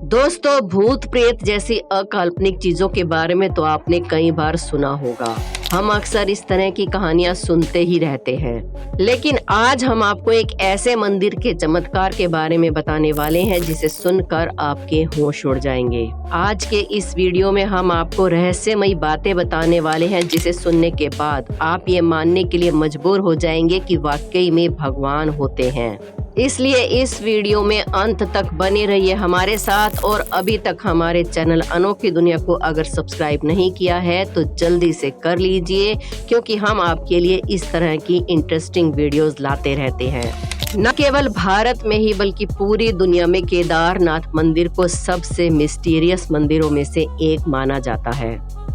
दोस्तों, भूत प्रेत जैसी अकाल्पनिक चीजों के बारे में तो आपने कई बार सुना होगा। हम अक्सर इस तरह की कहानियां सुनते ही रहते हैं, लेकिन आज हम आपको एक ऐसे मंदिर के चमत्कार के बारे में बताने वाले हैं जिसे सुनकर आपके होश उड़ जाएंगे। आज के इस वीडियो में हम आपको रहस्यमयी बातें बताने वाले हैं जिसे सुनने के बाद आप ये मानने के लिए मजबूर हो जाएंगे कि वाकई में भगवान होते हैं। इसलिए इस वीडियो में अंत तक बने रहिए हमारे साथ। और अभी तक हमारे चैनल अनोखी दुनिया को अगर सब्सक्राइब नहीं किया है तो जल्दी से कर लीजिए, क्योंकि हम आपके लिए इस तरह की इंटरेस्टिंग वीडियोस लाते रहते हैं। न केवल भारत में ही बल्कि पूरी दुनिया में केदारनाथ मंदिर को सबसे मिस्टीरियस मंदिरों में से एक माना जाता है।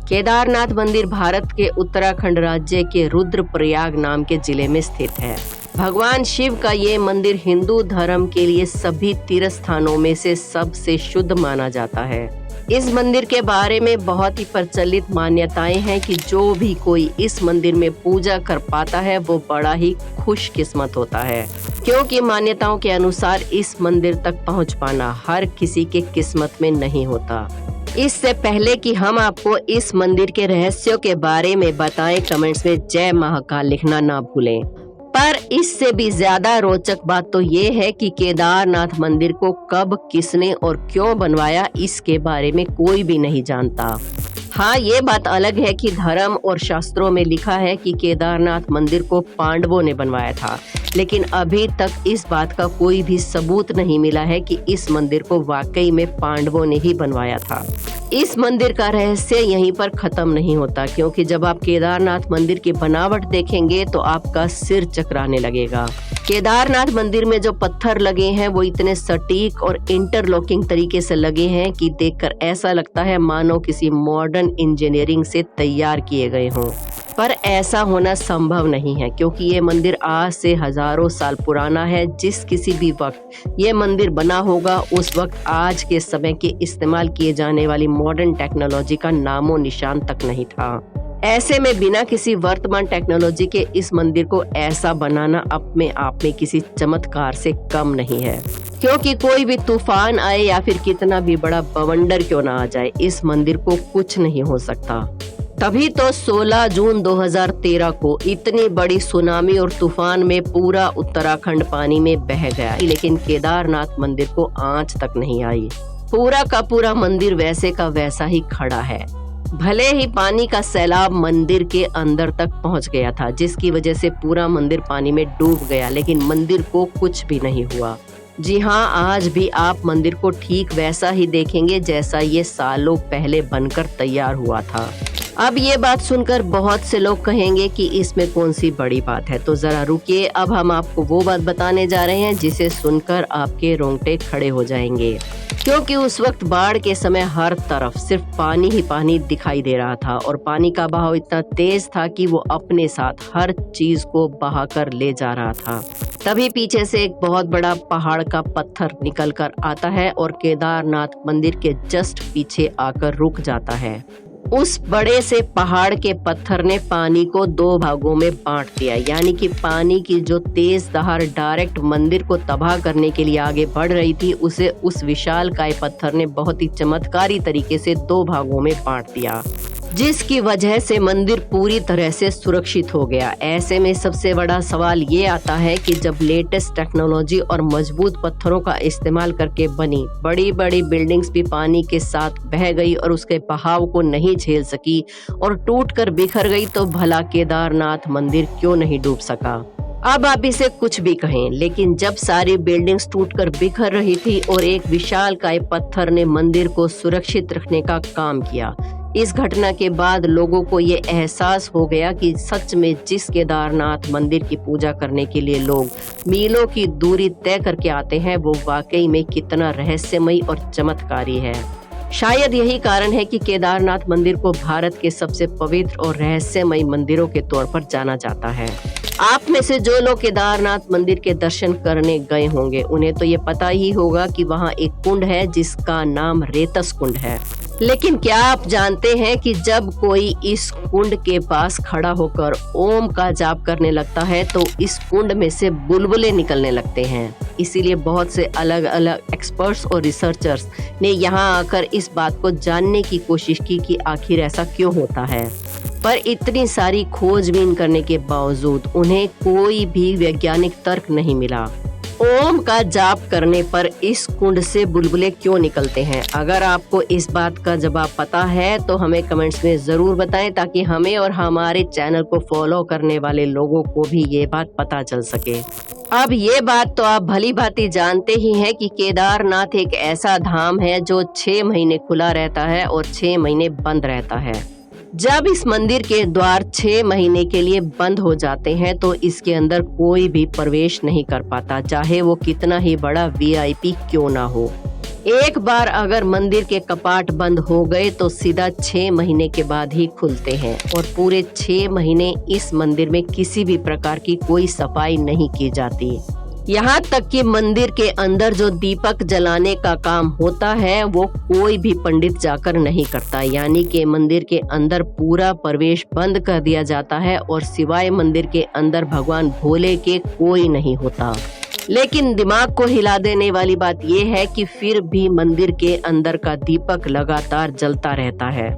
केदारनाथ मंदिर भारत के उत्तराखंड राज्य के रुद्रप्रयाग नाम के जिले में स्थित है। भगवान शिव का ये मंदिर हिंदू धर्म के लिए सभी तीर्थ स्थानों में से सबसे शुद्ध माना जाता है। इस मंदिर के बारे में बहुत ही प्रचलित मान्यताएं हैं कि जो भी कोई इस मंदिर में पूजा कर पाता है वो बड़ा ही खुशकिस्मत होता है, क्योंकि मान्यताओं के अनुसार इस मंदिर तक पहुंच पाना हर किसी के किस्मत में नहीं होता। इससे पहले कि हम आपको इस मंदिर के रहस्यों के बारे में बताएं, कमेंट्स में जय महाकाल लिखना ना भूलें। पर इससे भी ज्यादा रोचक बात तो ये है कि केदारनाथ मंदिर को कब, किसने और क्यों बनवाया, इसके बारे में कोई भी नहीं जानता। हाँ, ये बात अलग है कि धर्म और शास्त्रों में लिखा है कि केदारनाथ मंदिर को पांडवों ने बनवाया था, लेकिन अभी तक इस बात का कोई भी सबूत नहीं मिला है कि इस मंदिर को वाकई में पांडवों ने ही बनवाया था। इस मंदिर का रहस्य यहीं पर खत्म नहीं होता, क्योंकि जब आप केदारनाथ मंदिर की बनावट देखेंगे तो आपका सिर चकराने लगेगा। केदारनाथ मंदिर में जो पत्थर लगे हैं वो इतने सटीक और इंटरलॉकिंग तरीके से लगे हैं कि देखकर ऐसा लगता है मानो किसी मॉडर्न इंजीनियरिंग से तैयार किए गए हों। पर ऐसा होना संभव नहीं है, क्योंकि ये मंदिर आज से हजारों साल पुराना है। जिस किसी भी वक्त ये मंदिर बना होगा उस वक्त आज के समय के इस्तेमाल किए जाने वाली मॉडर्न टेक्नोलॉजी का नामो निशान तक नहीं था। ऐसे में बिना किसी वर्तमान टेक्नोलॉजी के इस मंदिर को ऐसा बनाना अपने आप में किसी चमत्कार से कम नहीं है, क्योंकि कोई भी तूफान आए या फिर कितना भी बड़ा बवंडर क्यों ना आ जाए, इस मंदिर को कुछ नहीं हो सकता। तभी तो 16 जून 2013 को इतनी बड़ी सुनामी और तूफान में पूरा उत्तराखंड पानी में बह गया, लेकिन केदारनाथ मंदिर को आंच तक नहीं आई। पूरा का पूरा मंदिर वैसे का वैसा ही खड़ा है। भले ही पानी का सैलाब मंदिर के अंदर तक पहुंच गया था, जिसकी वजह से पूरा मंदिर पानी में डूब गया, लेकिन मंदिर को कुछ भी नहीं हुआ। जी हाँ, आज भी आप मंदिर को ठीक वैसा ही देखेंगे जैसा ये सालों पहले बनकर तैयार हुआ था। अब ये बात सुनकर बहुत से लोग कहेंगे कि इसमें कौन सी बड़ी बात है, तो जरा रुकिए, अब हम आपको वो बात बताने जा रहे हैं जिसे सुनकर आपके रोंगटे खड़े हो जाएंगे। क्योंकि उस वक्त बाढ़ के समय हर तरफ सिर्फ पानी ही पानी दिखाई दे रहा था, और पानी का बहाव इतना तेज था कि वो अपने साथ हर चीज को बहाकर ले जा रहा था। तभी पीछे से एक बहुत बड़ा पहाड़ का पत्थर निकल कर आता है और केदारनाथ मंदिर के जस्ट पीछे आकर रुक जाता है। उस बड़े से पहाड़ के पत्थर ने पानी को 2 भागों में बांट दिया, यानी कि पानी की जो तेज धार डायरेक्ट मंदिर को तबाह करने के लिए आगे बढ़ रही थी, उसे उस विशालकाय पत्थर ने बहुत ही चमत्कारी तरीके से 2 भागों में बांट दिया, जिसकी वजह से मंदिर पूरी तरह से सुरक्षित हो गया। ऐसे में सबसे बड़ा सवाल ये आता है कि जब लेटेस्ट टेक्नोलॉजी और मजबूत पत्थरों का इस्तेमाल करके बनी बड़ी बड़ी बिल्डिंग्स भी पानी के साथ बह गई और उसके बहाव को नहीं झेल सकी और टूटकर बिखर गई, तो भला केदारनाथ मंदिर क्यों नहीं डूब सका? अब आप इसे कुछ भी कहें, लेकिन जब सारी बिल्डिंग्स टूटकर बिखर रही थी और एक विशालकाय पत्थर ने मंदिर को सुरक्षित रखने का काम किया, इस घटना के बाद लोगों को ये एहसास हो गया कि सच में जिस केदारनाथ मंदिर की पूजा करने के लिए लोग मीलों की दूरी तय करके आते हैं, वो वाकई में कितना रहस्यमयी और चमत्कारी है। शायद यही कारण है कि केदारनाथ मंदिर को भारत के सबसे पवित्र और रहस्यमयी मंदिरों के तौर पर जाना जाता है। आप में से जो लोग केदारनाथ मंदिर के दर्शन करने गए होंगे, उन्हें तो ये पता ही होगा कि वहाँ एक कुंड है जिसका नाम रेतस कुंड है। लेकिन क्या आप जानते हैं कि जब कोई इस कुंड के पास खड़ा होकर ओम का जाप करने लगता है तो इस कुंड में से बुलबुले निकलने लगते हैं। इसीलिए बहुत से अलग अलग एक्सपर्ट्स और रिसर्चर्स ने यहाँ आकर इस बात को जानने की कोशिश की कि आखिर ऐसा क्यों होता है। पर इतनी सारी खोजबीन करने के बावजूद उन्हें कोई भी वैज्ञानिक तर्क नहीं मिला। ओम का जाप करने पर इस कुंड से बुलबुले क्यों निकलते हैं? अगर आपको इस बात का जवाब पता है तो हमें कमेंट्स में जरूर बताएं, ताकि हमें और हमारे चैनल को फॉलो करने वाले लोगों को भी ये बात पता चल सके। अब ये बात तो आप भली भांति जानते ही हैं कि केदारनाथ एक ऐसा धाम है जो 6 महीने खुला रहता है और 6 महीने बंद रहता है। जब इस मंदिर के द्वार 6 महीने के लिए बंद हो जाते हैं तो इसके अंदर कोई भी प्रवेश नहीं कर पाता, चाहे वो कितना ही बड़ा वीआईपी क्यों ना हो। एक बार अगर मंदिर के कपाट बंद हो गए तो सीधा 6 महीने के बाद ही खुलते हैं और पूरे 6 महीने इस मंदिर में किसी भी प्रकार की कोई सफाई नहीं की जाती। यहाँ तक कि मंदिर के अंदर जो दीपक जलाने का काम होता है वो कोई भी पंडित जाकर नहीं करता, यानी कि मंदिर के अंदर पूरा प्रवेश बंद कर दिया जाता है और सिवाय मंदिर के अंदर भगवान भोले के कोई नहीं होता। लेकिन दिमाग को हिला देने वाली बात यह है कि फिर भी मंदिर के अंदर का दीपक लगातार जलता रहता है।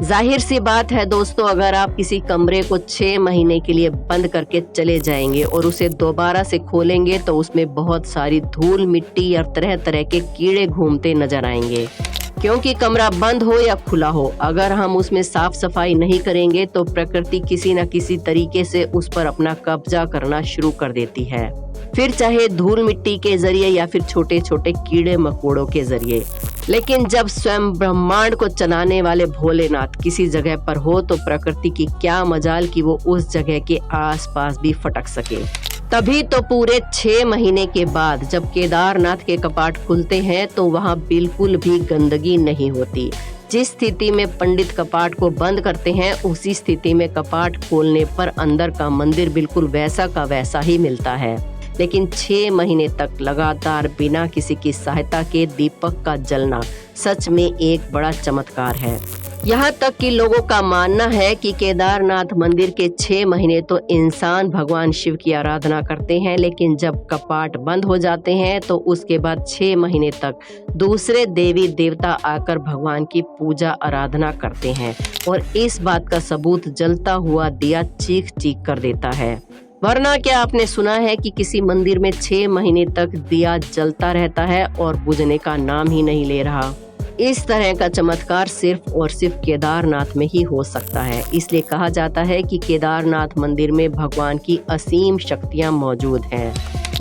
जाहिर सी बात है दोस्तों, अगर आप किसी कमरे को 6 महीने के लिए बंद करके चले जाएंगे और उसे दोबारा से खोलेंगे तो उसमें बहुत सारी धूल मिट्टी और तरह तरह के कीड़े घूमते नजर आएंगे। क्योंकि कमरा बंद हो या खुला हो, अगर हम उसमें साफ सफाई नहीं करेंगे तो प्रकृति किसी न किसी तरीके से उस पर अपना कब्जा करना शुरू कर देती है, फिर चाहे धूल मिट्टी के जरिए या फिर छोटे छोटे कीड़े मकोड़ों के जरिए। लेकिन जब स्वयं ब्रह्मांड को चलाने वाले भोलेनाथ किसी जगह पर हो तो प्रकृति की क्या मजाल कि वो उस जगह के आसपास भी फटक सके। तभी तो पूरे 6 महीने के बाद जब केदारनाथ के कपाट खुलते हैं तो वहाँ बिल्कुल भी गंदगी नहीं होती। जिस स्थिति में पंडित कपाट को बंद करते हैं उसी स्थिति में कपाट खोलने पर अंदर का मंदिर बिल्कुल वैसा का वैसा ही मिलता है। लेकिन 6 महीने तक लगातार बिना किसी की सहायता के दीपक का जलना सच में एक बड़ा चमत्कार है। यहाँ तक कि लोगों का मानना है कि केदारनाथ मंदिर के 6 महीने तो इंसान भगवान शिव की आराधना करते हैं, लेकिन जब कपाट बंद हो जाते हैं तो उसके बाद 6 महीने तक दूसरे देवी देवता आकर भगवान की पूजा आराधना करते हैं और इस बात का सबूत जलता हुआ दिया चीख चीख कर देता है। वरना क्या आपने सुना है कि किसी मंदिर में 6 महीने तक दिया जलता रहता है और बुझने का नाम ही नहीं ले रहा? इस तरह का चमत्कार सिर्फ और सिर्फ केदारनाथ में ही हो सकता है। इसलिए कहा जाता है कि केदारनाथ मंदिर में भगवान की असीम शक्तियां मौजूद हैं।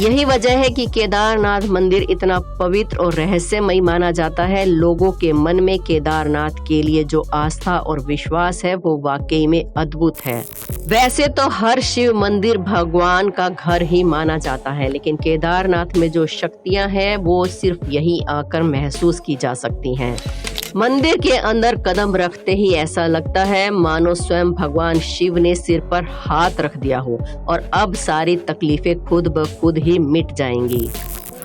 यही वजह है कि केदारनाथ मंदिर इतना पवित्र और रहस्यमय माना जाता है। लोगों के मन में केदारनाथ के लिए जो आस्था और विश्वास है वो वाकई में अद्भुत है। वैसे तो हर शिव मंदिर भगवान का घर ही माना जाता है, लेकिन केदारनाथ में जो शक्तियां हैं वो सिर्फ यहीं आकर महसूस की जा सकती हैं। मंदिर के अंदर कदम रखते ही ऐसा लगता है मानो स्वयं भगवान शिव ने सिर पर हाथ रख दिया हो और अब सारी तकलीफें खुद ब खुद ही मिट जाएंगी।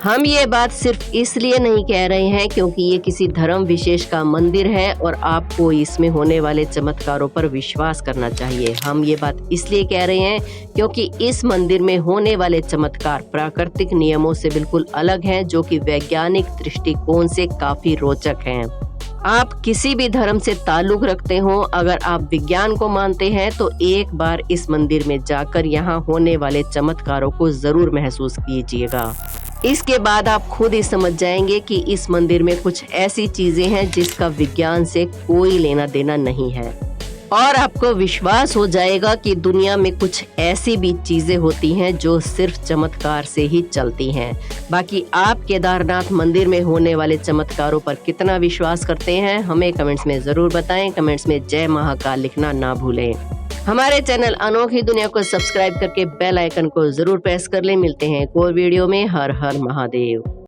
हम ये बात सिर्फ इसलिए नहीं कह रहे हैं क्योंकि ये किसी धर्म विशेष का मंदिर है और आपको इसमें होने वाले चमत्कारों पर विश्वास करना चाहिए। हम ये बात इसलिए कह रहे हैं क्योंकि इस मंदिर में होने वाले चमत्कार प्राकृतिक नियमों से बिल्कुल अलग हैं, जो कि वैज्ञानिक दृष्टिकोण से काफी रोचक हैं। आप किसी भी धर्म से ताल्लुक रखते हो, अगर आप विज्ञान को मानते हैं तो एक बार इस मंदिर में जाकर यहाँ होने वाले चमत्कारों को जरूर महसूस कीजिएगा। इसके बाद आप खुद ही समझ जाएंगे कि इस मंदिर में कुछ ऐसी चीजें हैं जिसका विज्ञान से कोई लेना देना नहीं है और आपको विश्वास हो जाएगा कि दुनिया में कुछ ऐसी भी चीजें होती हैं जो सिर्फ चमत्कार से ही चलती हैं। बाकी आप केदारनाथ मंदिर में होने वाले चमत्कारों पर कितना विश्वास करते हैं हमें कमेंट्स में जरूर बताएं। कमेंट्स में जय महाकाल लिखना ना भूलें। हमारे चैनल अनोखी दुनिया को सब्सक्राइब करके बेल आइकन को जरूर प्रेस कर लें। मिलते हैं एक और वीडियो में। हर हर महादेव।